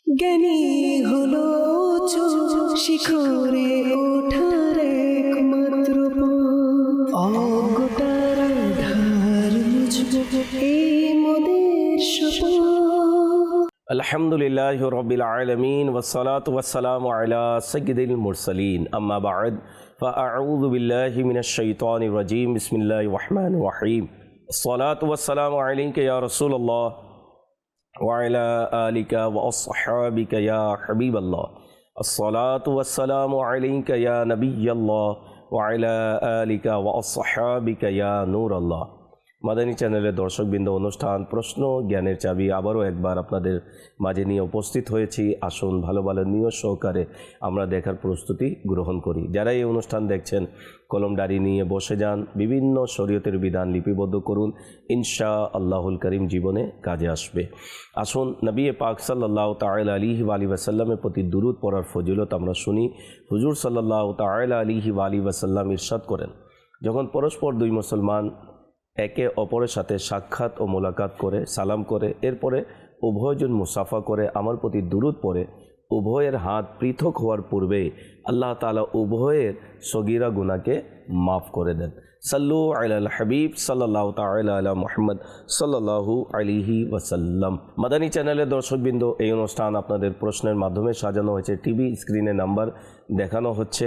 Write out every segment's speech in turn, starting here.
জ্ঞানী হলো শিখরে ওঠার একমাত্র পথ। অজ্ঞতার আঁধার মুছবো এই মোদের শপথ। আলহামদুলিল্লাহ রব্বিল আলামিন ওয়াসসালাতু ওয়াসসালামু আলা সাইয়্যিদিল মুরসালিন আম্মা বা'দ ফাআউযু বিল্লাহি মিনাশ শাইতানির রাজীম বিসমিল্লাহির রহমানির রহিম আসসালাতু ওয়াসসালামু আলাইকা ইয়া রাসূলুল্লাহ ওয়া আলা আলিকা ওয়া আসহাবিকা ইয়া হাবিবাল্লাহ আসসালাতু ওয়াসসালামু আলাইকা ইয়া নাবিয়াল্লাহ ওয়া আলা আলিকা ওয়া আসহাবিকা ইয়া নূরাল্লাহ। মাদানী চ্যানেলের দর্শকবৃন্দ, অনুষ্ঠান প্রশ্ন জ্ঞানের চাবি আবারও একবার আপনাদের মাঝে নিয়ে উপস্থিত হয়েছি। আসুন ভালো ভালো নিয়ত সহকারে আমরা দেখার প্রস্তুতি গ্রহণ করি। যারা এই অনুষ্ঠান দেখছেন কলম ডায়েরি নিয়ে বসে যান, বিভিন্ন শরীয়তের বিধান লিপিবদ্ধ করুন, ইনশা আল্লাহুল করিম জীবনে কাজে আসবে। আসুন নবী পাক সাল্লাল্লাহু তাআলা আলাইহি ওয়া আলিহি ওয়াসাল্লামের প্রতি দুরূদ পড়ার ফজিলত আমরা শুনি। হুজুর সাল্লাল্লাহু তাআলা আলাইহি ওয়া আলিহি ওয়াসাল্লাম ইরশাদ করেন, যখন পরস্পর দুই মুসলমান একে অপরের সাথে সাক্ষাৎ ও মোলাকাত করে সালাম করে এরপরে উভয়জন মুসাফা করে আমার প্রতি দুরূদ পড়ে, উভয়ের হাত পৃথক হওয়ার পূর্বে আল্লাহ তাআলা উভয়ের সগীরা গুনাহকে মাফ করে দেন। সাল্লু আলাল হাবিব সাল্লাল্লাহু তাআলা আলা মুহাম্মদ সাল্লাল্লাহু আলাইহি ওয়াসাল্লাম। মাদানী চ্যানেলের দর্শকবৃন্দ, এই অনুষ্ঠান আপনাদের প্রশ্নের মাধ্যমে সাজানো হয়েছে। টিভি স্ক্রিনে নাম্বার দেখানো হচ্ছে,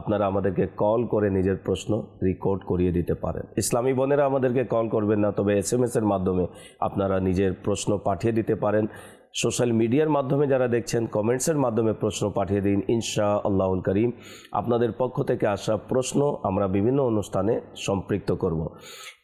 আপনারা আমাদেরকে কল করে নিজের প্রশ্ন রেকর্ড করিয়ে দিতে পারেন। ইসলামী বোনেরা আমাদেরকে কল করবেন না, তবে এসএমএসের মাধ্যমে আপনারা নিজের প্রশ্ন পাঠিয়ে দিতে পারেন। সোশ্যাল মিডিয়ার মাধ্যমে যারা দেখছেন কমেন্টসের মাধ্যমে প্রশ্ন পাঠিয়ে দিন। ইনশা আল্লাহুল করিম আপনাদের পক্ষ থেকে আসা প্রশ্ন আমরা বিভিন্ন অনুষ্ঠানে সম্পৃক্ত করব।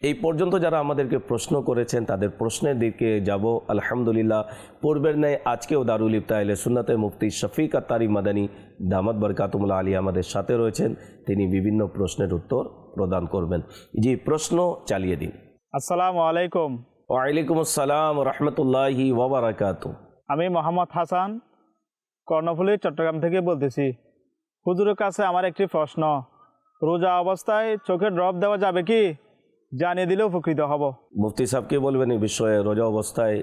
এই পর্যন্ত যারা আমাদেরকে প্রশ্ন করেছেন তাদের প্রশ্নের দিকে যাব। আলহামদুলিল্লাহ, পূর্বের ন্যায় আজকেও দারুল ইফতা আহলে সুন্নাতের মুফতি শফিক আত্তারি মাদানী দামাত বরকাতুল আলী আমাদের সাথে রয়েছেন। তিনি বিভিন্ন প্রশ্নের উত্তর প্রদান করবেন। জি, প্রশ্ন চালিয়ে দিন। আসসালামু আলাইকুম। ওয়ালাইকুম আসসালাম রহমতুল্লাহি ওয়া বারাকাতুহু। আমি মোহাম্মদ হাসান, কর্ণফুলী, চট্টগ্রাম থেকে বলতেছি। হুজুরের কাছে আমার একটি প্রশ্ন, রোজা অবস্থায় চোখে ড্রপ দেওয়া যাবে কি? জানিয়ে দিলে উপকৃত হব। মুফতি সাহেবকে বলবেন এই বিষয়ে, রোজা অবস্থায়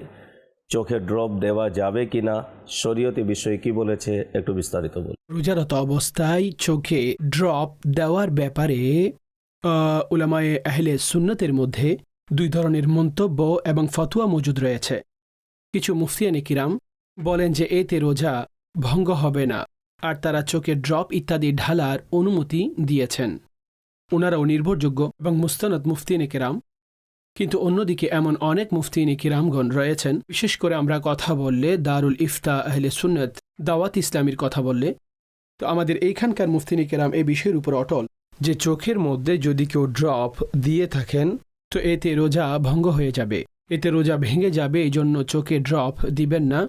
চোখে ড্রপ দেওয়া যাবে কিনা, শরীয়তি বিষয়ে কি বলেছে, একটু বিস্তারিত বলুন। রোজারত অবস্থায় চোখে ড্রপ দেওয়ার ব্যাপারে উলামায়ে আহলে সুন্নতের মধ্যে দুই ধরনের মন্তব্য এবং ফতোয়া মজুদ রয়েছে। কিছু মুফতিয়ানে কিরাম বলেন যে এতে রোজা ভঙ্গ হবে না, আর তারা চোখে ড্রপ ইত্যাদি ঢালার অনুমতি দিয়েছেন। ওনারাও নির্ভরযোগ্য এবং মুস্তানাদ মুফতিয়ানে কিরাম। কিন্তু অন্যদিকে এমন অনেক মুফতিয়ানে কিরামগণ রয়েছেন, বিশেষ করে আমরা কথা বললে দারুল ইফতা আহলে সুন্নত দাওয়াত ইসলামীর কথা বললে, তো আমাদের এইখানকার মুফতিয়ানে কিরাম এই বিষয়ের উপর অটল যে চোখের মধ্যে যদি কেউ ড্রপ দিয়ে থাকেন তো এতে রোজা ভঙ্গ হয়ে যাবে, এতে রোজা ভেঙে যাবে। এই জন্য চোখে ড্রপ দিবেন না,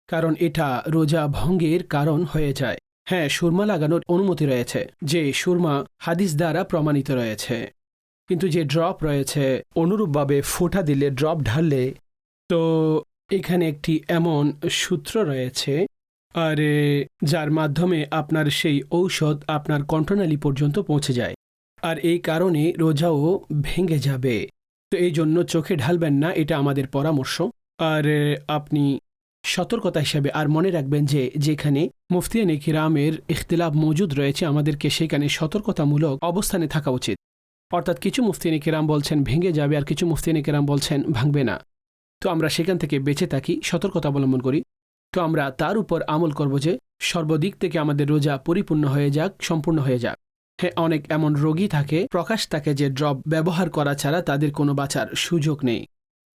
কারণ এটা রোজা ভঙ্গের কারণ হয়ে যায়। হ্যাঁ, সুরমা লাগানোর অনুমতি রয়েছে, যে সুরমা হাদিস দ্বারা প্রমাণিত রয়েছে, কিন্তু যে ড্রপ রয়েছে অনুরূপভাবে ফোঁটা দিলে, ড্রপ ঢাললে, তো এখানে একটি এমন সূত্র রয়েছে আর যার মাধ্যমে আপনার সেই ঔষধ আপনার কণ্ঠনালী পর্যন্ত পৌঁছে যায়, আর এই কারণে রোজাও ভেঙে যাবে। তো এই জন্য চোখে ঢালবেন না, এটা আমাদের পরামর্শ। আর আপনি সতর্কতা হিসাবে আর মনে রাখবেন যে যেখানে মুফতিয়ানে কিরামের ইখতিলাফ মজুদ রয়েছে, আমাদেরকে সেখানে সতর্কতামূলক অবস্থানে থাকা উচিত। অর্থাৎ কিছু মুফতিয়ানে কিরাম বলছেন ভেঙে যাবে, আর কিছু মুফতিয়ানে কিরাম বলছেন ভাঙবে না। তো আমরা সেখান থেকে বেঁচে থাকি, সতর্কতা অবলম্বন করি। তো আমরা তার উপর আমল করব যে সর্বদিক থেকে আমাদের রোজা পরিপূর্ণ হয়ে যাক, সম্পূর্ণ হয়ে যাক। হ্যাঁ, অনেক এমন রোগী থাকে, প্রকাশ থাকে যে ড্রপ ব্যবহার করা ছাড়া তাদের কোনো বাঁচার সুযোগ নেই।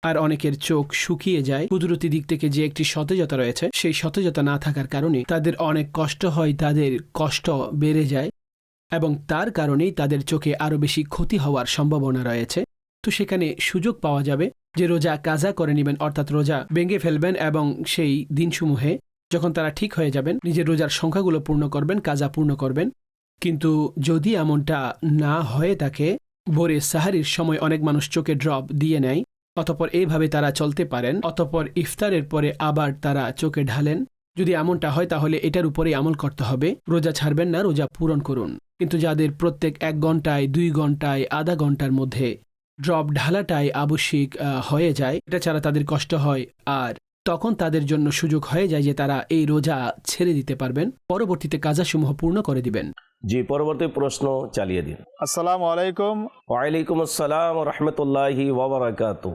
আর অনেকের চোখ শুকিয়ে যায়, কুদরতি দিক থেকে যে একটি সতেজতা রয়েছে সেই সতেজতা না থাকার কারণে তাদের অনেক কষ্ট হয়, তাদের কষ্ট বেড়ে যায় এবং তার কারণেই তাদের চোখে আরও বেশি ক্ষতি হওয়ার সম্ভাবনা রয়েছে। তো সেখানে সুযোগ পাওয়া যাবে যে রোজা কাজা করে নেবেন, অর্থাৎ রোজা ভেঙে ফেলবেন এবং সেই দিনসমূহে যখন তারা ঠিক হয়ে যাবেন নিজের রোজার সংখ্যাগুলো পূর্ণ করবেন, কাজা পূর্ণ করবেন। কিন্তু যদি এমনটা না হয়ে থাকে, ভোরে সাহারির সময় অনেক মানুষ চোখে ড্রপ দিয়ে নেয়, অতঃপর এইভাবে তারা চলতে পারেন, অতঃপর ইফতারের পরে আবার তারা চোখে ঢালেন। যদি এমনটা হয় তাহলে এটার উপরেই আমল করতে হবে, রোজা ছাড়বেন না, রোজা পূরণ করুন। কিন্তু যাদের প্রত্যেক 1 ঘন্টায় 2 ঘন্টায় আধা ঘন্টার মধ্যে ড্রপ ঢালাটাই আবশ্যিক হয়ে যায়, এটা ছাড়া তাদের কষ্ট হয় আর তখন তাদের জন্য সুযোগ হয়ে যায় যে তারা এই রোজা ছেড়ে দিতে পারবেন, পরবর্তীতে কাজাসমূহ পূর্ণ করে দিবেন। জি, পরবর্তী প্রশ্ন চালিয়ে দিন। আসসালামু আলাইকুম। ওয়ালাইকুম আসসালাম রহমতুল্লাহি ওয়াবারাকাতু।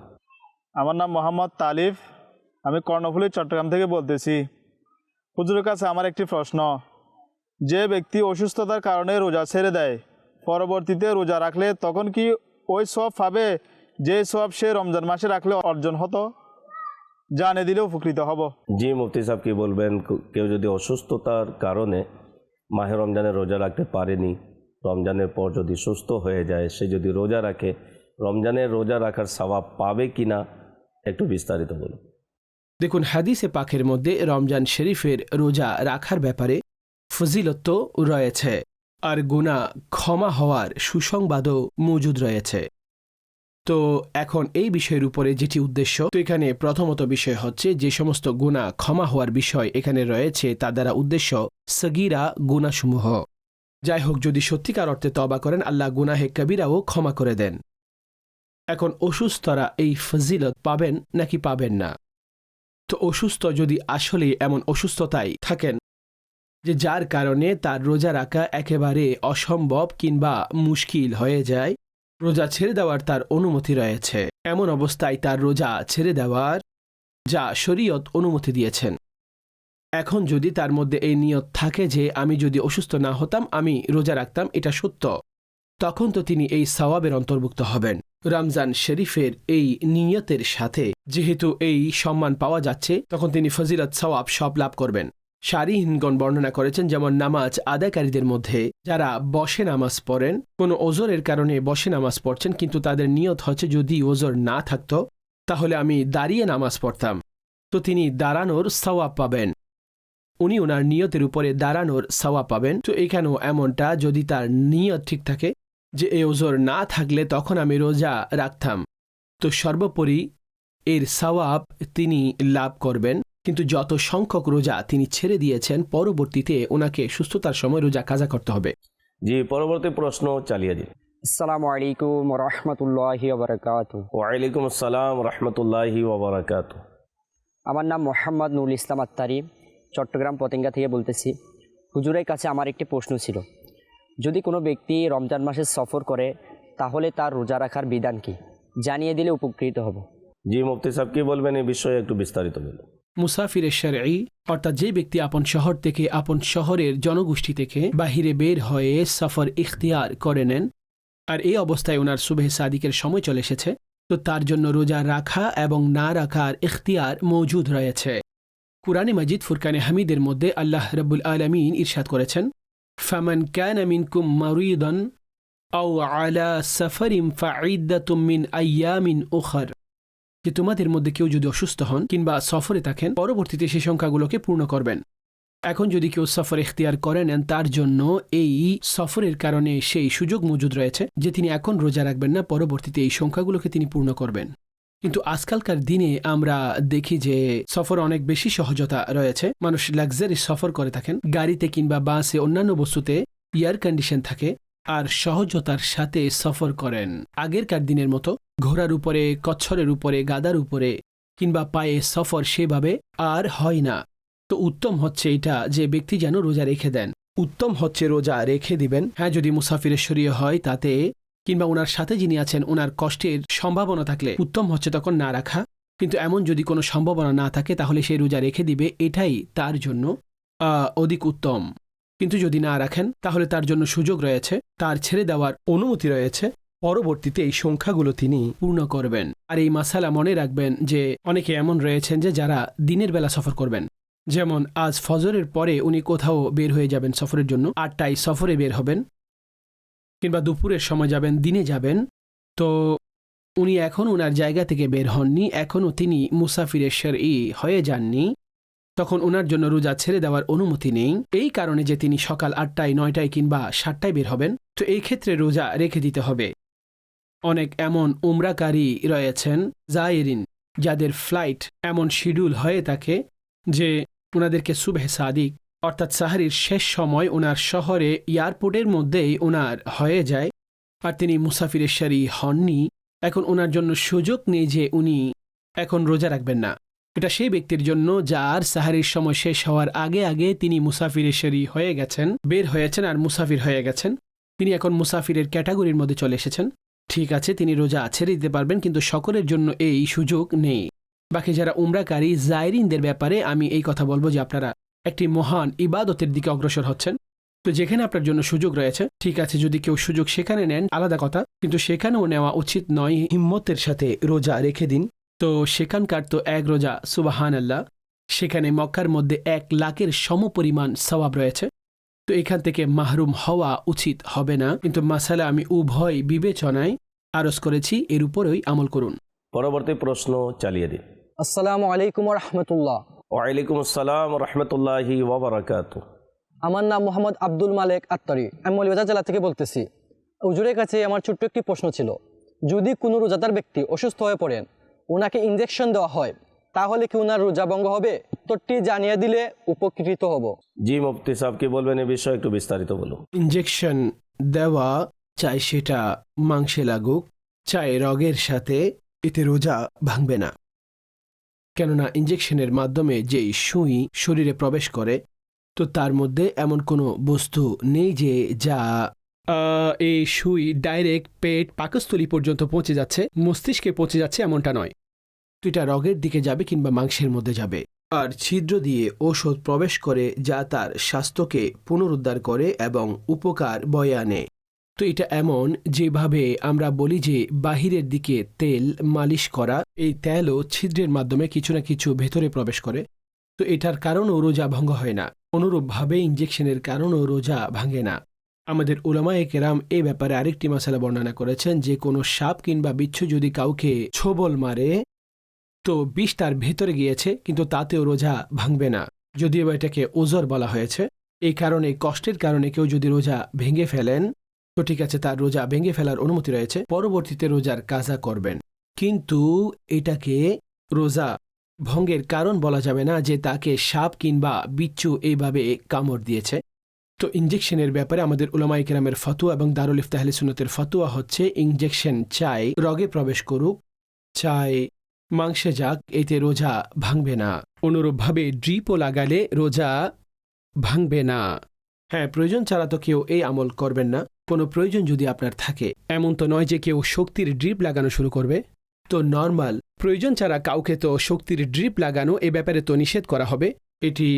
আমার নাম মোহাম্মদ তালিফ, আমি কর্ণফুলী চট্টগ্রাম থেকে বলতেছি। হুজুরের কাছে আমার একটি প্রশ্ন, যে ব্যক্তি অসুস্থতার কারণে রোজা ছেড়ে দেয়, পরবর্তীতে রোজা রাখলে তখন কি ওই সওয়াব পাবে যে সওয়াব সে রমজান মাসে রাখলে অর্জন হতো? জানিয়ে দিলে উপকৃত হব। জি, মুফতি সাহেব কি বলবেন? কেউ যদি অসুস্থতার কারণে মাহে রমজানের রোজা রাখতে পারেনি, রমজানের পর যদি সুস্থ হয়ে যায়, সে যদি রোজা রাখে, রমজানের রোজা রাখার সওয়াব পাবে কিনা একটু বিস্তারিত বলুন। দেখুন, হাদিসে পাকের মধ্যে রমজান শরীফের রোজা রাখার ব্যাপারে ফজিলত রয়েছে, আর গুনাহ ক্ষমা হওয়ার সুসংবাদও মজুদ রয়েছে। তো এখন এই বিষয়ের উপরে যেটি উদ্দেশ্য, তো এখানে প্রথমত বিষয় হচ্ছে যে সমস্ত গুনাহ ক্ষমা হওয়ার বিষয় এখানে রয়েছে তা দ্বারা উদ্দেশ্য সগীরা গুনাহসমূহ। যাই হোক, যদি সত্যিকার অর্থে তওবা করেন, আল্লাহ গুনাহে কবিরাও ক্ষমা করে দেন। এখন অসুস্থরা এই ফজিলত পাবেন নাকি পাবেন না? তো অসুস্থ যদি আসলে এমন অসুস্থতায় থাকেন যে যার কারণে তার রোজা রাখা একেবারে অসম্ভব কিংবা মুশকিল হয়ে যায়, রোজা ছেড়ে দেওয়ার তার অনুমতি রয়েছে, এমন অবস্থায় তার রোজা ছেড়ে দেওয়ার যা শরীয়ত অনুমতি দিয়েছেন। এখন যদি তার মধ্যে এই নিয়ত থাকে যে আমি যদি অসুস্থ না হতাম আমি রোজা রাখতাম, এটা সত্য, তখন তো তিনি এই সওয়াবের অন্তর্ভুক্ত হবেন। রমজান শরীফের এই নিয়তের সাথে যেহেতু এই সম্মান পাওয়া যাচ্ছে, তখন তিনি ফজিলত সওয়াব সব লাভ করবেন। শারীহীনগণ বর্ণনা করেছেন, যেমন নামাজ আদায়কারীদের মধ্যে যারা বসে নামাজ পড়েন, কোনো ওজরের কারণে বসে নামাজ পড়ছেন, কিন্তু তাদের নিয়ত হচ্ছে যদি ওজর না থাকতো তাহলে আমি দাঁড়িয়ে নামাজ পড়তাম, তো তিনি দাঁড়ানোর সওয়াব পাবেন। উনি ওনার নিয়তের উপরে দাঁড়ানোর সওয়াব পাবেন। তো এখানেও এমনটা, যদি তার নিয়ত ঠিক থাকে যে এই ওজর না থাকলে তখন আমি রোজা রাখতাম, তো সর্বোপরি এর সওয়াব তিনি লাভ করবেন। কিন্তু যত সংখ্যক রোজা তিনি ছেড়ে দিয়েছেন, পরবর্তীতে ওনাকে সুস্থতার সময় রোজা কাজা করতে হবে। জি, পরবর্তী প্রশ্ন চালিয়ে দিন। আসসালামু আলাইকুম রহমতুল্লাহি ওবরাকাতু। ওয়ালাইকুম আসসালাম রহমতুল্লাহি ওয়াবারাকাতু। আমার নাম মোহাম্মদ নুরুল ইসলাম আত্তারি, চট্টগ্রাম পতেঙ্গা থেকে বলতেছি। হুজুরের কাছে আমার একটি প্রশ্ন ছিল, যদি কোনো ব্যক্তি রমজান মাসে সফর করে তাহলে তার রোজা রাখার বিধান কি? জানিয়ে দিলে উপকৃত হব। জি, মুফতি সাহেব কি বলবেন এই বিষয়ে একটু বিস্তারিত বলুন। মুসাফিরে শরঈ অর্থাৎ যে ব্যক্তি আপন শহর থেকে, আপন শহরের জনগোষ্ঠী থেকে বাহিরে বের হয়ে সফর ইখতিয়ার করে নেন, আর এই অবস্থায় ওনার সুবহে সাদিকের সময় চলে এসেছে, তো তার জন্য রোজা রাখা এবং না রাখার ইখতিয়ার মৌজুদ রয়েছে। কুরআনে মাজিদ ফুরকানে হামিদের মধ্যে আল্লাহ রাব্বুল আলামিন ইরশাদ করেছেন, ফামান কানা মিনকুম মারিদান আও আলা সাফারিন ফাইদ্দাতুম মিন আইয়ামিন উখর, যে তোমাদের মধ্যে কেউ যদি অসুস্থ হন কিংবা সফরে থাকেন, পরবর্তীতে সেই সংখ্যাগুলোকে পূর্ণ করবেন। এখন যদি কেউ সফর ইখতিয়ার করে নেন, তার জন্য এই সফরের কারণে সেই সুযোগ মজুদ রয়েছে যে তিনি এখন রোজা রাখবেন না, পরবর্তীতে এই সংখ্যাগুলোকে তিনি পূর্ণ করবেন। কিন্তু আজকালকার দিনে আমরা দেখি যে সফর অনেক বেশি সহজতা রয়েছে, মানুষ লাক্সারি সফর করে থাকেন, গাড়িতে কিংবা বাসে অন্যান্য বস্তুতে এয়ার কন্ডিশন থাকে, আর সহজতার সাথে সফর করেন। আগেরকার দিনের মতো ঘোড়ার উপরে, কচ্ছরের উপরে, গাদার উপরে কিংবা পায়ে সফর সেভাবে আর হয় না। তো উত্তম হচ্ছে এটা যে ব্যক্তি যেন রোজা রেখে দেন, উত্তম হচ্ছে রোজা রেখে দিবেন। হ্যাঁ, যদি মুসাফিরের শরীয় হয় তাতে, কিংবা ওনার সাথে যিনি আছেন ওনার কষ্টের সম্ভাবনা থাকলে উত্তম হচ্ছে তখন না রাখা। কিন্তু এমন যদি কোনো সম্ভাবনা না থাকে তাহলে সেই রোজা রেখে দিবে, এটাই তার জন্য অধিক উত্তম। কিন্তু যদি না রাখেন তাহলে তার জন্য সুযোগ রয়েছে, তার ছেড়ে দেওয়ার অনুমতি রয়েছে, পরবর্তীতে এই সংখ্যাগুলো তিনি পূর্ণ করবেন। আর এই মাসালা মনে রাখবেন যে অনেকে এমন রয়েছেন যে যারা দিনের বেলা সফর করবেন, যেমন আজ ফজরের পরে উনি কোথাও বের হয়ে যাবেন সফরের জন্য, 8টায় সফরে বের হবেন, কিংবা দুপুরের সময় যাবেন, দিনে যাবেন, তো উনি এখন ওনার জায়গা থেকে বের হননি, এখনও তিনি মুসাফিরের শরঈ হয়ে যাননি, তখন ওনার জন্য রোজা ছেড়ে দেওয়ার অনুমতি নেই, এই কারণে যে তিনি সকাল 8টায়, 9টায় কিংবা 7টায় বের হবেন, তো এই ক্ষেত্রে রোজা রেখে দিতে হবে। অনেক এমন উমরাকারী রয়েছেন, জায়েরিন, যাদের ফ্লাইট এমন শিডিউল হয়ে থাকে যে ওনাদেরকে সুবহে সাদিক অর্থাৎ সাহারির শেষ সময় ওনার শহরে এয়ারপোর্টের মধ্যেই ওনার হয়ে যায়, আর তিনি মুসাফিরের শরঈ হননি। এখন ওনার জন্য সুযোগ নেই যে উনি এখন রোজা রাখবেন না, এটা সেই ব্যক্তির জন্য যার সাহারির সময় শেষ হওয়ার আগে আগে তিনি মুসাফিরে শরী হয়ে গেছেন, বের হয়েছেন আর মুসাফির হয়ে গেছেন। তিনি এখন মুসাফিরের ক্যাটাগরির মধ্যে চলে এসেছেন। ঠিক আছে, তিনি রোজা ছেড়ে দিতে পারবেন, কিন্তু সকলের জন্য এই সুযোগ নেই। বাকি যারা উমরাকারী জায়রিনদের ব্যাপারে আমি এই কথা বলবো যে আপনারা একটি মহান ইবাদতের দিকে অগ্রসর হচ্ছেন। তো যেখানে আপনার জন্য সুযোগ রয়েছে, ঠিক আছে, যদি কেউ সুযোগ সেখানে নেন আলাদা কথা, কিন্তু সেখানেও নেওয়া উচিত নয়। হিম্মতের সাথে রোজা রেখে দিন। তো সেখানকার তো এক রোজা সুবাহান আল্লাহ, সেখানে মক্কার মধ্যে 1 লাখের সমপরিমাণ সওয়াব রয়েছে। তো এখান থেকে মাহরুম হওয়া উচিত হবে না। কিন্তু মাসালা আমি উভয় বিবেচনায় আরজ করেছি, এর উপরই আমল করুন। পরবর্তী প্রশ্ন চালিয়ে দিন। আসসালামু আলাইকুম রহমতুল্লাহ। ওয়ালাইকুম আসসালাম রহমতুল্লাহি ওয়া বারাকাতুহু। আমার নাম মোহাম্মদ আব্দুল মালেক আত্তারি, আমি মৌলভীবাজার জেলা থেকে বলতেছি। হুজুরের কাছে আমার ছোট্ট একটি প্রশ্ন ছিল, যদি কোনো রোজাদার ব্যক্তি অসুস্থ হয়ে পড়েন, ওনাকে ইনজেকশন দেওয়া হয়, তাহলে কি ওনার রোজা ভঙ্গ হবে? উত্তরটি জানিয়ে দিলে উপকৃত হব। জি মুফতি সাহেব কি বলবেন এ বিষয়ে, একটু বিস্তারিত বলুন। ইনজেকশন দেওয়া, চাই সেটা মাংসে লাগুক, চাই রগের সাথে, এতে রোজা ভাঙবে না। কেননা ইনজেকশনের মাধ্যমে যেই সুই শরীরে প্রবেশ করে, তো তার মধ্যে এমন কোনো বস্তু নেই যে যা এই সুই ডাইরেক্ট পেট পাকস্থলী পর্যন্ত পৌঁছে যাচ্ছে, মস্তিষ্কে পৌঁছে যাচ্ছে, এমনটা নয়। তো এটা রগের দিকে যাবে কিংবা মাংসের মধ্যে যাবে, আর ছিদ্র দিয়ে ঔষধ প্রবেশ করে যা তার স্বাস্থ্যকে পুনরুদ্ধার করে এবং উপকার বয়ে আনে। তো এটা এমন যেভাবে আমরা বলি যে বাহিরের দিকে তেল মালিশ করা, এই তেলও ছিদ্রের মাধ্যমে কিছু না কিছু ভেতরে প্রবেশ করে। তো এটার কারণেও রোজা ভঙ্গ হয় না। অনুরূপভাবে ইনজেকশনের কারণেও রোজা ভাঙে না। আমাদের উলামায়ে কেরাম এই ব্যাপারে আরেকটি মাসালা বর্ণনা করেছেন যে কোনো সাপ কিংবা বিচ্ছু যদি কাউকে ছোবল মারে, তো বিষ তার ভেতরে গিয়েছে, কিন্তু তাতেও রোজা ভাঙবে না। যদিও এটাকে ওজর বলা হয়েছে। এই কারণে, কষ্টের কারণে কেউ যদি রোজা ভেঙে ফেলেন, তো ঠিক আছে, তার রোজা ভেঙে ফেলার অনুমতি রয়েছে, পরবর্তীতে রোজার কাজা করবেন। কিন্তু এটাকে রোজা ভঙ্গের কারণ বলা যাবে না যে তাকে সাপ কিংবা বিচ্ছু এইভাবে কামড় দিয়েছে। তো ইনজেকশনের ব্যাপারে আমাদের উলামায়ে কেরামের ফতোয়া এবং দারুল ইফতাহ আহলে সুন্নাতের ফতোয়া হচ্ছে, ইনজেকশন চাই রগে প্রবেশ করুক, চাই মাংসে যাক, এতে রোজা ভাঙবে না। অনুরূপভাবে ড্রিপও লাগালে রোজা ভাঙবে না। হ্যাঁ, প্রয়োজন ছাড়া তো কেউ এই আমল করবেন না। কোনো প্রয়োজন যদি আপনার থাকে, এমন তো নয় যে কেউ শক্তির ড্রিপ লাগানো শুরু করবে। তো নর্মাল প্রয়োজন ছাড়া কাউকে তো শক্তির ড্রিপ লাগানো, এ ব্যাপারে তো নিষেধ করা হবে। এটি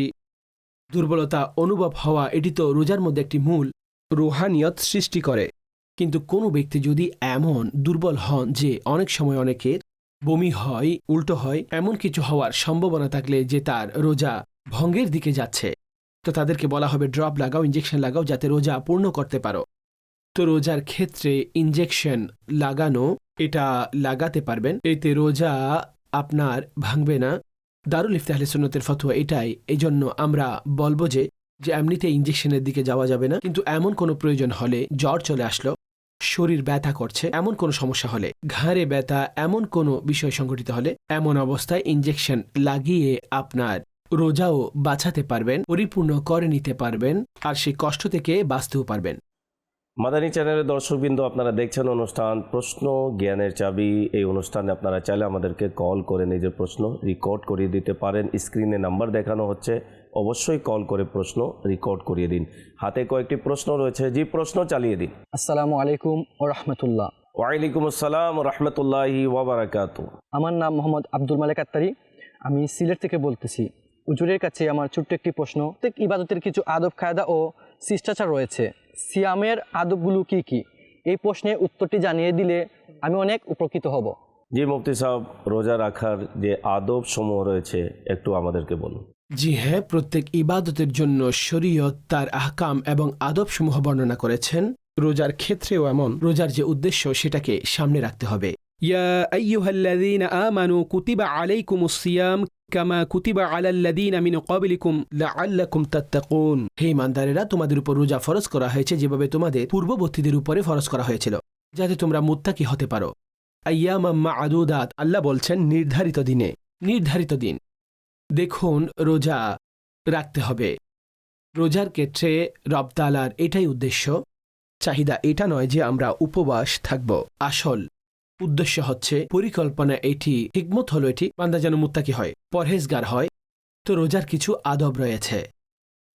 দুর্বলতা অনুভব হওয়া, এটি তো রোজার মধ্যে একটি মূল রুহানিয়ত সৃষ্টি করে। কিন্তু কোনো ব্যক্তি যদি এমন দুর্বল হন যে অনেক সময় অনেকের বমি হয়, উল্টো হয়, এমন কিছু হওয়ার সম্ভাবনা থাকলে যে তার রোজা ভঙ্গের দিকে যাচ্ছে, তো তাদেরকে বলা হবে ড্রপ লাগাও, ইনজেকশন লাগাও, যাতে রোজা পূর্ণ করতে পারো। তো রোজার ক্ষেত্রে ইনজেকশন লাগানো, এটা লাগাতে পারবেন, এতে রোজা আপনার ভাঙবে না। দারুল ইফতাহ আহলে সুন্নাতের ফতোয়া এটাই। এই জন্য আমরা বলবো যে এমনিতে ইনজেকশনের দিকে যাওয়া যাবে না। কিন্তু এমন কোনো প্রয়োজন হলে, জ্বর চলে আসলো, শরীর ব্যথা করছে, এমন কোনো সমস্যা হলে, ঘাড়ে ব্যথা, এমন কোনো বিষয় সংঘটিত হলে, এমন অবস্থায় ইনজেকশন লাগিয়ে আপনার রোজাও বাঁচাতে পারবেন, পরিপূর্ণ করে নিতে পারবেন, আর সেই কষ্ট থেকে বাঁচতেও পারবেন। মাদানী চ্যানেলের দর্শকবৃন্দ, আপনারা দেখছেন অনুষ্ঠান প্রশ্ন জ্ঞানের চাবি। এই অনুষ্ঠানে আপনারা চাইলে আমাদেরকে কল করে নিজের প্রশ্ন রেকর্ড করিয়ে দিতে পারেন। স্ক্রিনে নাম্বার দেখানো হচ্ছে, অবশ্যই কল করে প্রশ্ন রেকর্ড করিয়ে দিন। হাতে কয়েকটি প্রশ্ন রয়েছে, জি প্রশ্ন চালিয়ে দিন। আসসালামু আলাইকুম ও রহমতুল্লাহ। ওয়ালাইকুম আসসালাম রহমতুল্লাহি ওয়া বারাকাতুহু। আমার নাম মোহাম্মদ আব্দুল মালেক আত্তারি, আমি সিলেট থেকে বলতেছি। হুজুরের কাছে আমার ছোট্ট একটি প্রশ্ন। প্রত্যেক ইবাদতের কিছু আদব কায়দা ও শিষ্টাচার রয়েছে, সিয়ামের আদবগুলো কি কি? এই প্রশ্নের উত্তরটি জানিয়ে দিলে আমি অনেক উপকৃত হব। জি মুফতি সাহেব, রোজা রাখার যে আদব সমূহ রয়েছে একটু আমাদেরকে বলুন। জি হ্যাঁ, প্রত্যেক ইবাদতের জন্য শরীয়ত তার আহকাম এবং আদবসমূহ বর্ণনা করেছেন। রোজার ক্ষেত্রেও এমন, রোজার যে উদ্দেশ্য সেটাকে সামনে রাখতে হবে। ইয়া আইয়ুহাল্লাযীনা আমানু কুতিবা আলাইকুমুস সিয়াম কামা কুতিবা আলাল্লাযীনা মিন ক্বাবলিকুম লাআল্লাকুম তাত্তাকুন। হে ঈমানদারেরা, তোমাদের উপর রোজা ফরজ করা হয়েছে যেভাবে তোমাদের পূর্ববর্তীদের উপরে ফরজ করা হয়েছিল, যাতে তোমরা মুত্তাকি হতে পারো। আইয়ামাম মা'দুদাত, আল্লাহ বলছেন নির্ধারিত দিনে, নির্ধারিত দিন। দেখুন, রোজা রাখতে হবে। রোজার ক্ষেত্রে রব তাআলার এটাই উদ্দেশ্য, চাহিদা এটা নয় যে আমরা উপবাস থাকব। আসল উদ্দেশ্য হচ্ছে, পরিকল্পনা এটি, হিকমত হলো এটি, বান্দা যেন মুত্তাকি হয়, পরহেজগার হয়। তো রোজার কিছু আদব রয়েছে।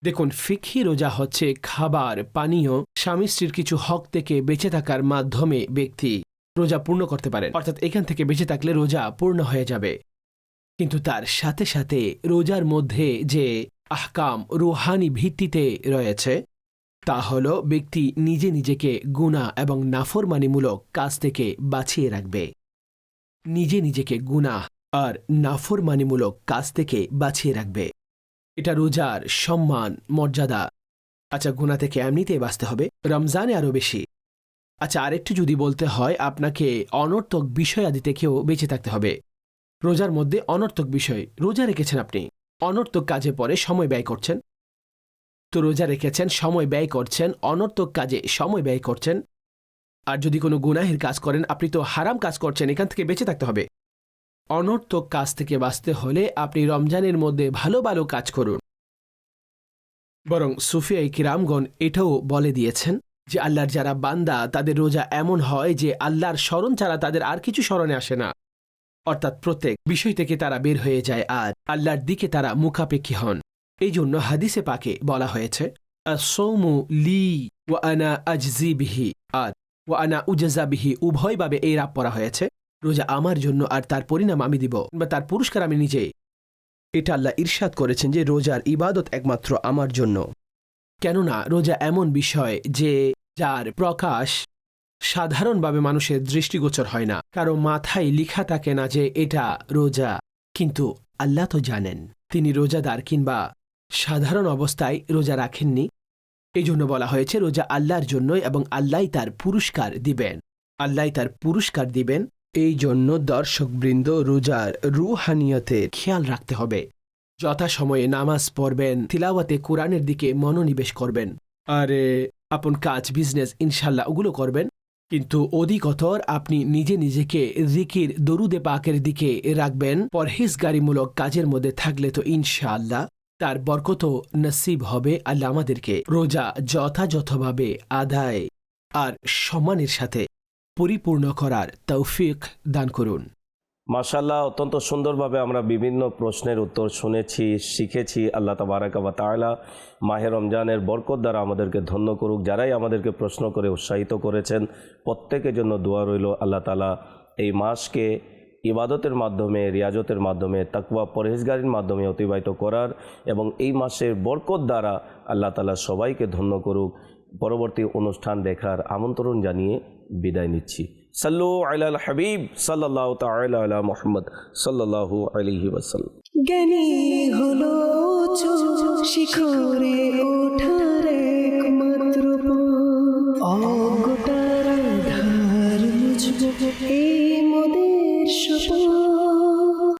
দেখুন, ফিকহি রোজা হচ্ছে খাবার, পানীয়, স্বামী স্ত্রীর কিছু হক থেকে বেঁচে থাকার মাধ্যমে ব্যক্তি রোজা পূর্ণ করতে পারেন, অর্থাৎ এখান থেকে বেঁচে থাকলে রোজা পূর্ণ হয়ে যাবে। কিন্তু তার সাথে সাথে রোজার মধ্যে যে আহকাম রুহানি ভিত্তিতে রয়েছে, তা হল ব্যক্তি নিজে নিজেকে গুনাহ এবং নাফরমানিমূলক কাজ থেকে বাঁচিয়ে রাখবে। নিজে নিজেকে গুনাহ আর নাফরমানিমূলক কাজ থেকে বাঁচিয়ে রাখবে। এটা রোজার সম্মান, মর্যাদা। আচ্ছা, গুনাহ থেকে এমনিতেই বাঁচতে হবে, রমজানে আরও বেশি। আচ্ছা, আরেকটু যদি বলতে হয়, আপনাকে অনর্থক বিষয়াদি থেকেও বেঁচে থাকতে হবে। রোজার মধ্যে অনর্থক বিষয়, রোজা রেখেছেন আপনি, অনর্থক কাজে পরে সময় ব্যয় করছেন। তো রোজা রেখেছেন, সময় ব্যয় করছেন, অনর্থক কাজে সময় ব্যয় করছেন। আর যদি কোনো গুনাহের কাজ করেন, আপনি তো হারাম কাজ করছেন, এখান থেকে বেঁচে থাকতে হবে। অনর্থক কাজ থেকে বাঁচতে হলে আপনি রমজানের মধ্যে ভালো ভালো কাজ করুন। বরং সুফিয়ায়ে কিরামগণ এটাও বলে দিয়েছেন যে আল্লাহর যারা বান্দা, তাদের রোজা এমন হয় যে আল্লাহর স্মরণ ছাড়া তাদের আর কিছু স্মরণে আসে না, অর্থাৎ প্রত্যেক বিষয় থেকে তারা বের হয়ে যায় আর আল্লাহর দিকে তারা মুখাপেক্ষী হন। এই জন্য হাদিসে পাকে বলা হয়েছে, আসৌমু লি ওয়া আনা আজজি বিহি, আর ওয়া আনা উজজা বিহি, উভয়ভাবে এই রাব পড়া হয়েছে। রোজা আমার জন্য আর তার পরিণাম আমি দিব, বা তার পুরস্কার আমি নিজেই। এটা আল্লাহ ইরশাদ করেছেন যে রোজার ইবাদত একমাত্র আমার জন্য। কেননা রোজা এমন বিষয় যে যার প্রকাশ সাধারণভাবে মানুষের দৃষ্টিগোচর হয় না, কারো মাথায় লিখা থাকে না যে এটা রোজা, কিন্তু আল্লাহ তো জানেন। তিনি রোজাদার কিংবা সাধারণ অবস্থায় রোজা রাখেননি, এই জন্য বলা হয়েছে রোজা আল্লাহর জন্যই এবং আল্লাহই তার পুরস্কার দিবেন, আল্লাহই তার পুরস্কার দিবেন। এই জন্য দর্শকবৃন্দ, রোজার রুহানিয়তের খেয়াল রাখতে হবে। যথাসময়ে নামাজ পড়বেন, তিলাওয়াতে কোরআনের দিকে মনোনিবেশ করবেন, আর আপন কাজ, বিজনেস, ইনশাল্লাহ ওগুলো করবেন। কিন্তু অধিকতর আপনি নিজে নিজেকে জিকির, দরুদে পাকের দিকে রাখবেন। পরহেজগারিমূলক কাজের মধ্যে থাকলে তো ইনশাআল্লাহ তার বরকত নসিব হবে। আল্লাহ আমাদেরকে রোজা যথাযথভাবে আদায় আর সম্মানের সাথে পরিপূর্ণ করার তৌফিক দান করুন। মাশাআল্লাহ, অত্যন্ত সুন্দরভাবে আমরা বিভিন্ন প্রশ্নের উত্তর শুনেছি, শিখেছি। আল্লাহ তাবারাকা ওয়া তাআলা মাহে রমজানের বরকত দ্বারা আমাদেরকে ধন্য করুক। যারাই আমাদেরকে প্রশ্ন করে উৎসাহিত করেছেন, প্রত্যেকের জন্য দোয়া রইল আল্লাহ তাআলা এই মাসকে ইবাদতের মাধ্যমে, রিয়াজতের মাধ্যমে, তাকওয়া পরহেজগারির মাধ্যমে অতিবাহিত করার এবং এই মাসের বরকত দ্বারা আল্লাহ তাআলা সবাইকে ধন্য করুক। পরবর্তী অনুষ্ঠান দেখার আমন্ত্রণ জানিয়ে বিদায় নিচ্ছি। সাল্লু আলাল হাবিব সাল্লাল্লাহু তাআলা আলা মুহাম্মদ সাল্লাল্লাহু আলাইহি ওয়াসাল্লাম। জ্ঞানী হলো শিখরে ওঠার একমাত্র পথ, অজ্ঞতার আধার মুছবো এই মোদের শপথ।